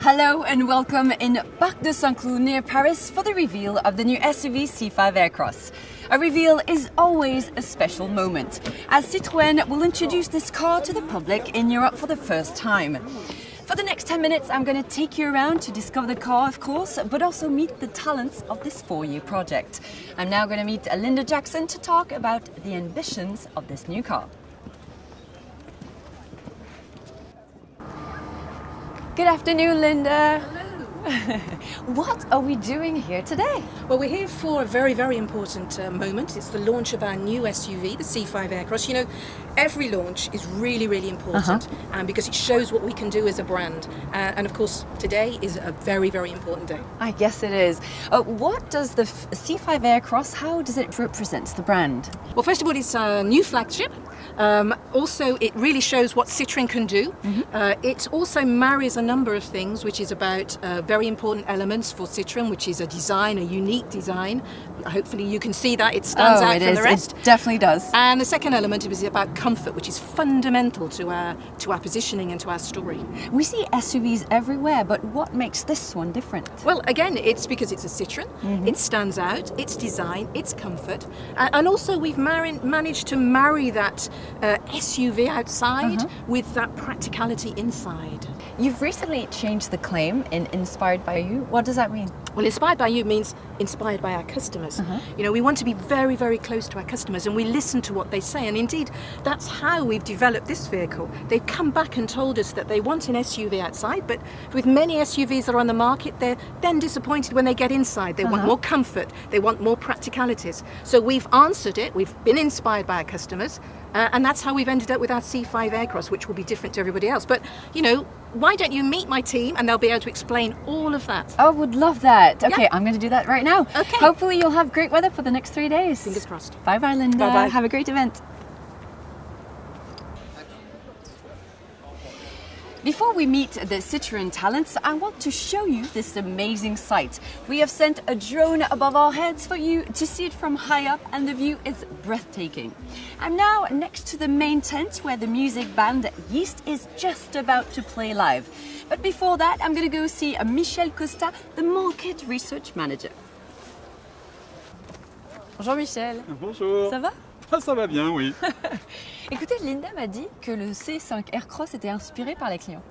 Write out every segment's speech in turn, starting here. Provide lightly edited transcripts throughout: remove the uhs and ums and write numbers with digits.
Hello and welcome in Parc de Saint-Cloud near Paris for the reveal of the new SUV C5 Aircross. A reveal is always a special moment, as Citroën will introduce this car to the public in Europe for the first time. For the next 10 minutes, I'm going to take you around to discover the car, of course, but also meet the talents of this 4-year project. I'm now going to meet Linda Jackson to talk about the ambitions of this new car. Good afternoon, Linda. What are we doing here today? Well, we're here for a very, very important moment. It's the launch of our new SUV, the C5 Aircross. You know, every launch is really, really important because it shows what we can do as a brand. And of course, today is a very, very important day. I guess it is. What does the C5 Aircross, how does it represent the brand? Well, first of all, it's a new flagship. Also, it really shows what Citroën can do. It also marries a number of things, which is about very important elements for Citroën, which is a design, a unique design. Hopefully you can see that it stands out from the rest. It definitely does. And the second element is about comfort, which is fundamental to our positioning and to our story. We see SUVs everywhere, but what makes this one different? Well, again, it's because it's a Citroën. It stands out, its design, its comfort. And also we've managed to marry that SUV outside with that practicality inside. You've recently changed the claim in Inspired by You. What does that mean? Well, Inspired by You means inspired by our customers. You know, we want to be very, very close to our customers and we listen to what they say. And indeed, that's how we've developed this vehicle. They've come back and told us that they want an SUV outside, but with many SUVs that are on the market, they're then disappointed when they get inside. They want more comfort. They want more practicalities. So we've answered it. We've been inspired by our customers. And that's how we've ended up with our C5 Aircross, which will be different to everybody else. But, you know, why don't you meet my team and they'll be able to explain all of that. I would love that. Okay, I'm going to do that right now. Okay. Hopefully you'll have great weather for the next 3 days. Fingers crossed. Bye-bye, Linda. Bye-bye. Have a great event. Before we meet the Citroën talents, I want to show you this amazing sight. We have sent a drone above our heads for you to see it from high up, and the view is breathtaking. I'm now next to the main tent where the music band Yeast is just about to play live. But before that, I'm going to go see Michel Costa, the Market Research Manager. Bonjour Michel. Bonjour. Ça va? Ah, ça va bien, oui. Écoutez, Linda m'a dit que le C5 Aircross était inspiré par les clients.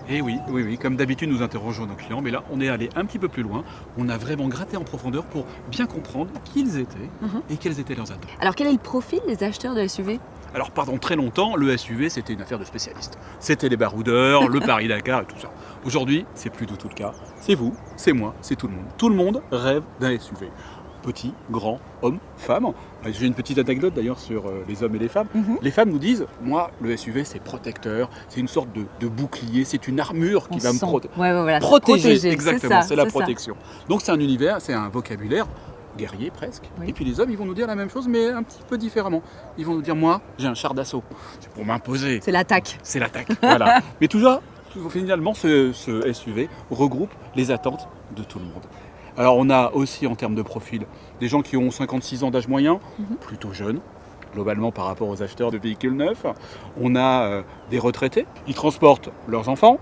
Et oui, comme d'habitude nous interrogeons nos clients, mais là on est allé un petit peu plus loin. On a vraiment gratté en profondeur pour bien comprendre qui ils étaient et quelles étaient leurs attentes. Alors quel est le profil des acheteurs de SUV? Alors pendant très longtemps, le SUV c'était une affaire de spécialistes. C'était les baroudeurs, le Paris-Dakar et tout ça. Aujourd'hui, c'est plus du tout le cas. C'est vous, c'est moi, c'est tout le monde. Tout le monde rêve d'un SUV. Petit, grand, homme, femme. J'ai une petite anecdote d'ailleurs sur les hommes et les femmes. Les femmes nous disent, moi, le SUV c'est protecteur, c'est une sorte de bouclier, c'est une armure qui va me protéger. Exactement, c'est la protection. Donc c'est un univers, c'est un vocabulaire guerrier presque. Et puis les hommes, ils vont nous dire la même chose, mais un petit peu différemment. Ils vont nous dire, moi, j'ai un char d'assaut, c'est pour m'imposer. C'est l'attaque. C'est l'attaque, voilà. Mais toujours, finalement, ce SUV regroupe les attentes de tout le monde. Alors on a aussi en termes de profil des gens qui ont 56 ans d'âge moyen, plutôt jeunes, globalement par rapport aux acheteurs de véhicules neufs. On a des retraités, ils transportent leurs enfants,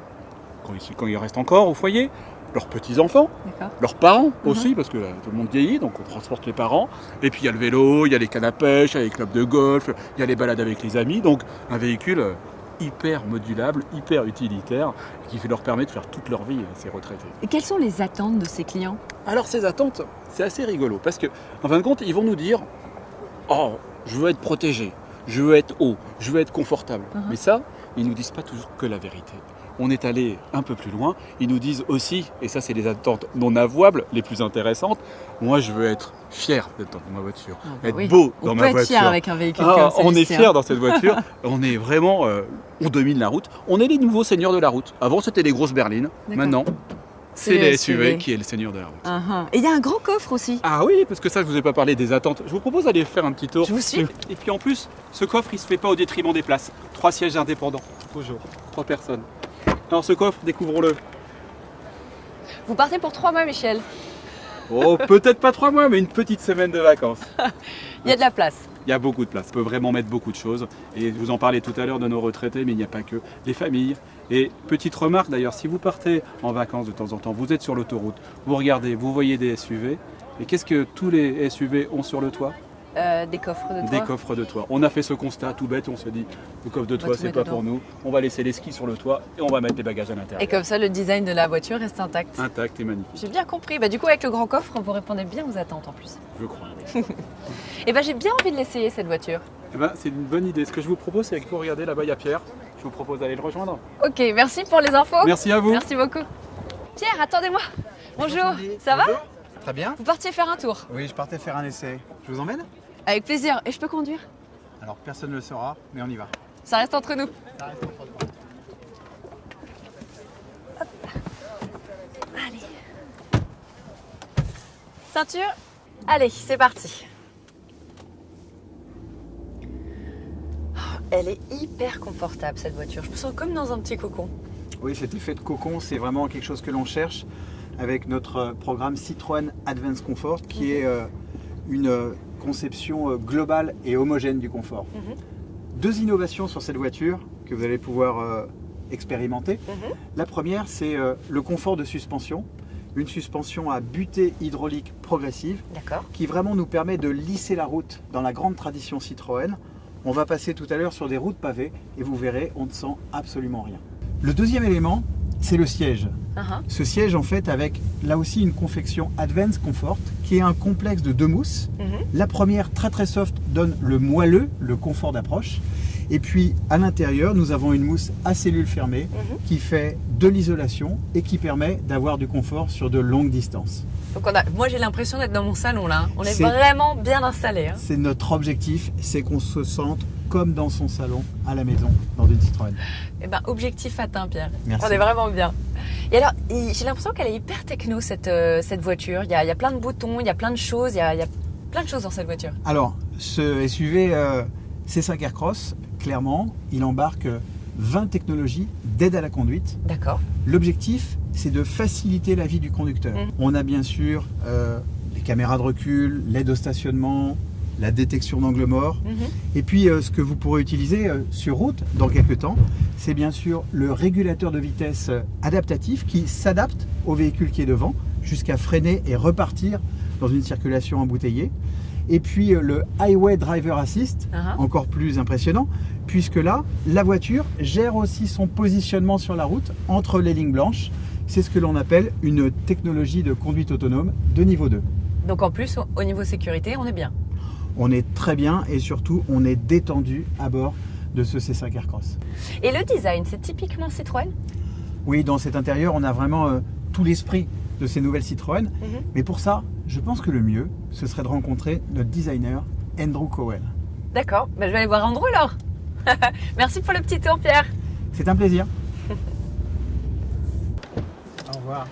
quand ils restent encore au foyer, leurs petits-enfants, leurs parents aussi, parce que tout le monde vieillit, donc on transporte les parents. Et puis il y a le vélo, il y a les cannes à pêche, il y a les clubs de golf, il y a les balades avec les amis, donc un véhicule hyper modulable, hyper utilitaire, qui leur permet de faire toute leur vie, ces retraités. Et quelles sont les attentes de ces clients? Alors ces attentes, c'est assez rigolo, parce que en fin de compte, ils vont nous dire « Oh, je veux être protégé, je veux être haut, je veux être confortable ». Mais ça, ils ne nous disent pas toujours que la vérité. On est allé un peu plus loin, ils nous disent aussi, et ça c'est les attentes non avouables, les plus intéressantes, moi je veux être fier d'être dans ma voiture, être beau dans ma voiture. On peut être fier avec un véhicule comme ça. On est fier dans cette voiture, on est vraiment, on domine la route, on est les nouveaux seigneurs de la route. Avant c'était les grosses berlines, maintenant c'est les SUV qui est le seigneur de la route. Et il y a un grand coffre aussi. Ah oui, parce que ça je vous ai pas parlé des attentes. Je vous propose d'aller faire un petit tour. Je vous suis. Et puis en plus, ce coffre il se fait pas au détriment des places. 3 sièges indépendants, toujours, 3 personnes. Alors ce coffre, découvrons-le. Vous partez pour 3 mois, Michel. Oh, peut-être pas 3 mois, mais une petite semaine de vacances. Il y a de la place. Il y a beaucoup de place. On peut vraiment mettre beaucoup de choses. Et vous en parlez tout à l'heure de nos retraités, mais il n'y a pas que les familles. Et petite remarque d'ailleurs, si vous partez en vacances de temps en temps, vous êtes sur l'autoroute, vous regardez, vous voyez des SUV. Et qu'est-ce que tous les SUV ont sur le toit? Des coffres de toit. Des coffres de toit. On a fait ce constat tout bête, on s'est dit, le coffre de toit, c'est pas pour nous. On va laisser les skis sur le toit et on va mettre les bagages à l'intérieur. Et comme ça, le design de la voiture reste intact. Intact et magnifique, J'ai bien compris. Du coup, avec le grand coffre, vous répondez bien aux attentes en plus. je crois. Et j'ai bien envie de l'essayer cette voiture. C'est une bonne idée. Ce que je vous propose, c'est que vous regardez là-bas, il y a Pierre. Je vous propose d'aller le rejoindre. Ok, merci pour les infos. Merci à vous. Merci beaucoup. Pierre, attendez-moi. Bonjour. Ça va? Très bien. Vous partiez faire un tour? Oui, je partais faire un essai. Je vous emmène? Avec plaisir. Et je peux conduire? Alors personne ne le saura, mais on y va. Ça reste entre nous. Allez. Ceinture. Allez, c'est parti. Oh, elle est hyper confortable cette voiture. Je me sens comme dans un petit cocon. Oui, cet effet de cocon, c'est vraiment quelque chose que l'on cherche avec notre programme Citroën Advanced Comfort, qui est une conception globale et homogène du confort. Deux innovations sur cette voiture que vous allez pouvoir expérimenter. La première, c'est le confort de suspension. Une suspension à butée hydraulique progressive qui vraiment nous permet de lisser la route dans la grande tradition Citroën. On va passer tout à l'heure sur des routes pavées et vous verrez, on ne sent absolument rien. Le deuxième élément, c'est le siège. Ce siège, en fait, avec là aussi une confection Advanced Comfort, qui est un complexe de deux mousses. La première, très très soft, donne le moelleux, le confort d'approche. Et puis à l'intérieur, nous avons une mousse à cellules fermées qui fait de l'isolation et qui permet d'avoir du confort sur de longues distances. Donc moi j'ai l'impression d'être dans mon salon là. On est vraiment bien installé. C'est notre objectif, c'est qu'on se sente comme dans son salon à la maison, dans une Citroën. Objectif atteint, Pierre. Merci. On est vraiment bien. Et alors, j'ai l'impression qu'elle est hyper techno cette voiture. Il y a plein de boutons, il y a plein de choses, il y a plein de choses dans cette voiture. Alors, ce SUV C5 Aircross, clairement, il embarque 20 technologies d'aide à la conduite. D'accord. L'objectif, c'est de faciliter la vie du conducteur. On a bien sûr les caméras de recul, l'aide au stationnement, la détection d'angle mort. Et puis, ce que vous pourrez utiliser sur route dans quelques temps, c'est bien sûr le régulateur de vitesse adaptatif qui s'adapte au véhicule qui est devant jusqu'à freiner et repartir dans une circulation embouteillée. Et puis le Highway Driver Assist, encore plus impressionnant, puisque là, la voiture gère aussi son positionnement sur la route entre les lignes blanches. C'est ce que l'on appelle une technologie de conduite autonome de niveau 2. Donc en plus, au niveau sécurité, on est bien. On est très bien et surtout, on est détendu à bord de ce C5 Aircross. Et le design, c'est typiquement Citroën? Oui, dans cet intérieur, on a vraiment tout l'esprit de ces nouvelles Citroën. Mais pour ça, je pense que le mieux, ce serait de rencontrer notre designer, Andrew Cowell. D'accord, je vais aller voir Andrew alors. Merci pour le petit tour, Pierre. C'est un plaisir. Au revoir.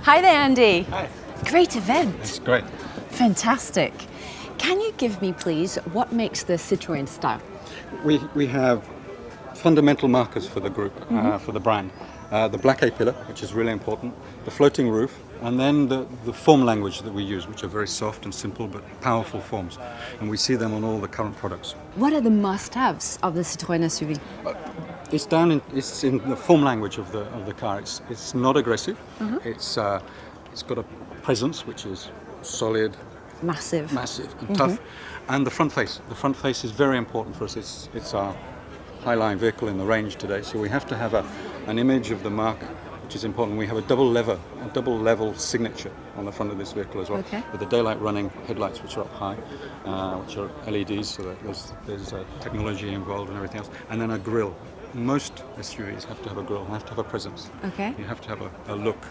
Hi there, Andy. Hi. Great event. It's great. Fantastic. Can you give me, please, what makes the Citroën style? We have fundamental markers for the group, for the brand. The black A-pillar, which is really important, the floating roof, and then the form language that we use, which are very soft and simple but powerful forms. And we see them on all the current products. What are the must-haves of the Citroën SUV? It's in the form language of the car. It's not aggressive. It's got a presence which is solid, Massive. and tough, and the front face. The front face is very important for us. It's our high-line vehicle in the range today, so we have to have an image of the mark, which is important. We have a double level signature on the front of this vehicle as well, with the daylight running headlights, which are up high, which are LEDs, so that there's technology involved and everything else, and then a grille. Most SUVs have to have a grille, have to have a presence. Okay. You have to have a look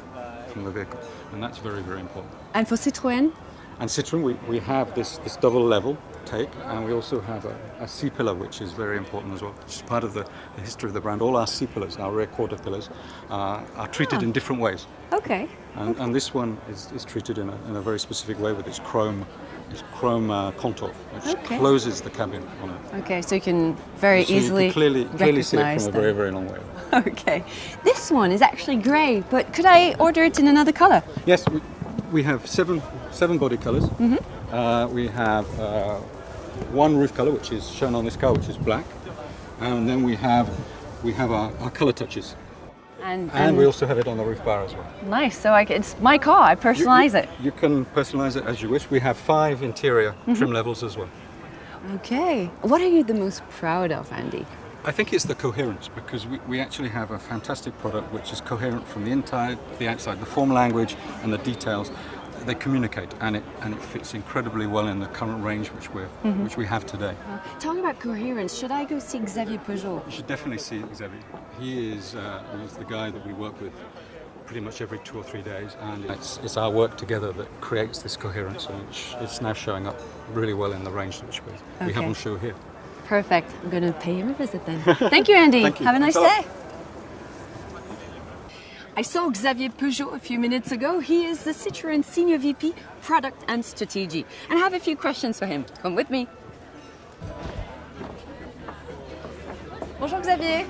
from the vehicle, and that's very, very important. And for Citroën? And Citroën, we have this double level take, and we also have a C-pillar, which is very important as well, which is part of the history of the brand. All our C-pillars, our rear quarter pillars, are treated in different ways. Okay. And this one is treated in a very specific way with its chrome is chrome contour, which Okay. closes the cabin on it. Okay, so you can very So you easily can clearly see it recognize from a them. very, very long way. Okay, this one is actually grey, but could I order it in another colour? Yes, we have seven body colors. We have one roof color, which is shown on this car, which is black, and then we have our color touches, and we also have it on the roof bar as well. nice. So it's my car. I personalise it. You can personalize it as you wish. We have 5 interior trim levels as well. Okay. What are you the most proud of, Andy? I think it's the coherence, because we actually have a fantastic product which is coherent from the inside, the outside, the form language and the details. They communicate, and it fits incredibly well in the current range which we have today. Talking about coherence, should I go see Xavier Peugeot? You should definitely see Xavier. He's the guy that we work with pretty much every 2 or 3 days, and it's our work together that creates this coherence, and it's now showing up really well in the range which we have Okay. on show here. Perfect. I'm going to pay him a visit then. Thank you, Andy. Thank you. Have a nice Thanks a lot. day. I saw Xavier Peugeot a few minutes ago. He is the Citroën Senior VP, Product and Strategy. And I have a few questions for him. Come with me. Bonjour Xavier.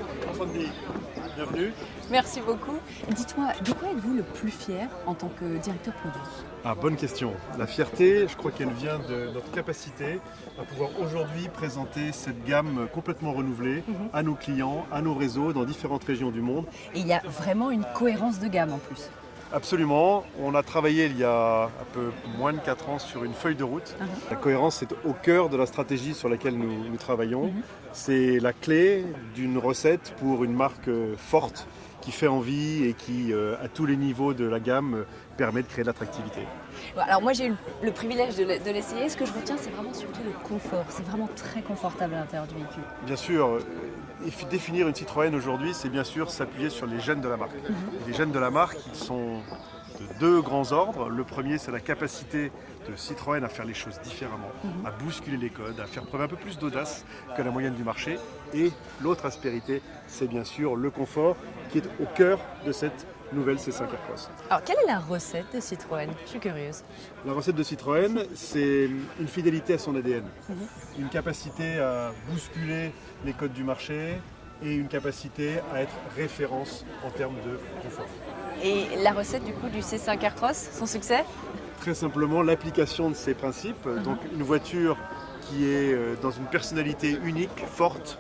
Bienvenue. Merci beaucoup. Dites-moi, de quoi êtes-vous le plus fier en tant que directeur produit? Ah, bonne question. La fierté, je crois qu'elle vient de notre capacité à pouvoir aujourd'hui présenter cette gamme complètement renouvelée à nos clients, à nos réseaux dans différentes régions du monde. Et il y a vraiment une cohérence de gamme en plus. Absolument. On a travaillé il y a un peu moins de 4 ans sur une feuille de route. La cohérence est au cœur de la stratégie sur laquelle nous travaillons. C'est la clé d'une recette pour une marque forte qui fait envie et qui, à tous les niveaux de la gamme, permet de créer de l'attractivité. Bon, alors moi j'ai eu le privilège de l'essayer. Ce que je retiens, c'est vraiment surtout le confort. C'est vraiment très confortable à l'intérieur du véhicule. Bien sûr, définir une Citroën aujourd'hui, c'est bien sûr s'appuyer sur les gènes de la marque. Et les gènes de la marque, ils sont de 2 grands ordres. Le premier, c'est la capacité de Citroën à faire les choses différemment, à bousculer les codes, à faire preuve un peu plus d'audace que la moyenne du marché. Et l'autre aspérité, c'est bien sûr le confort qui est au cœur de cette nouvelle C5 Aircross. Alors quelle est la recette de Citroën? Je suis curieuse. La recette de Citroën, c'est une fidélité à son ADN, une capacité à bousculer les codes du marché et une capacité à être référence en termes de confort. Et la recette du coup du C5 Aircross, son succès? Très simplement l'application de ces principes, donc une voiture qui est dans une personnalité unique, forte,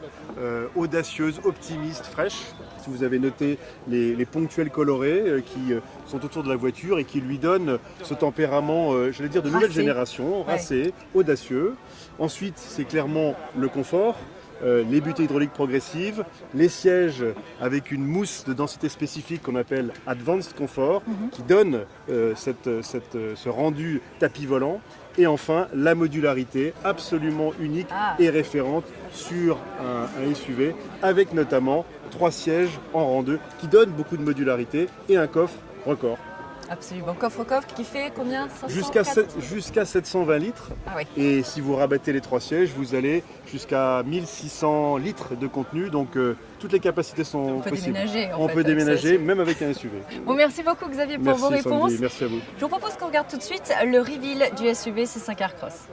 audacieuse, optimiste, fraîche. Si vous avez noté les ponctuels colorés qui sont autour de la voiture et qui lui donnent ce tempérament, j'allais dire, de nouvelle Racé. génération, racé, audacieux. Ensuite, c'est clairement le confort. Les butées hydrauliques progressives, les sièges avec une mousse de densité spécifique qu'on appelle Advanced Comfort, qui donne ce rendu tapis volant. Et enfin, la modularité absolument unique et référente sur un SUV, avec notamment 3 sièges en rang 2 qui donnent beaucoup de modularité et un coffre record. Absolument. Coffre-coffre qui fait combien? 500, Jusqu'à 720 litres. Ah oui. Et si vous rabattez les 3 sièges, vous allez jusqu'à 1600 litres de contenu. Donc toutes les capacités sont possibles. Déménager, en On fait, peut avec déménager, ça. même avec un SUV. Bon, merci beaucoup Xavier pour Merci vos réponses. Sandy, merci à vous. Je vous propose qu'on regarde tout de suite le reveal du SUV C5 Aircross.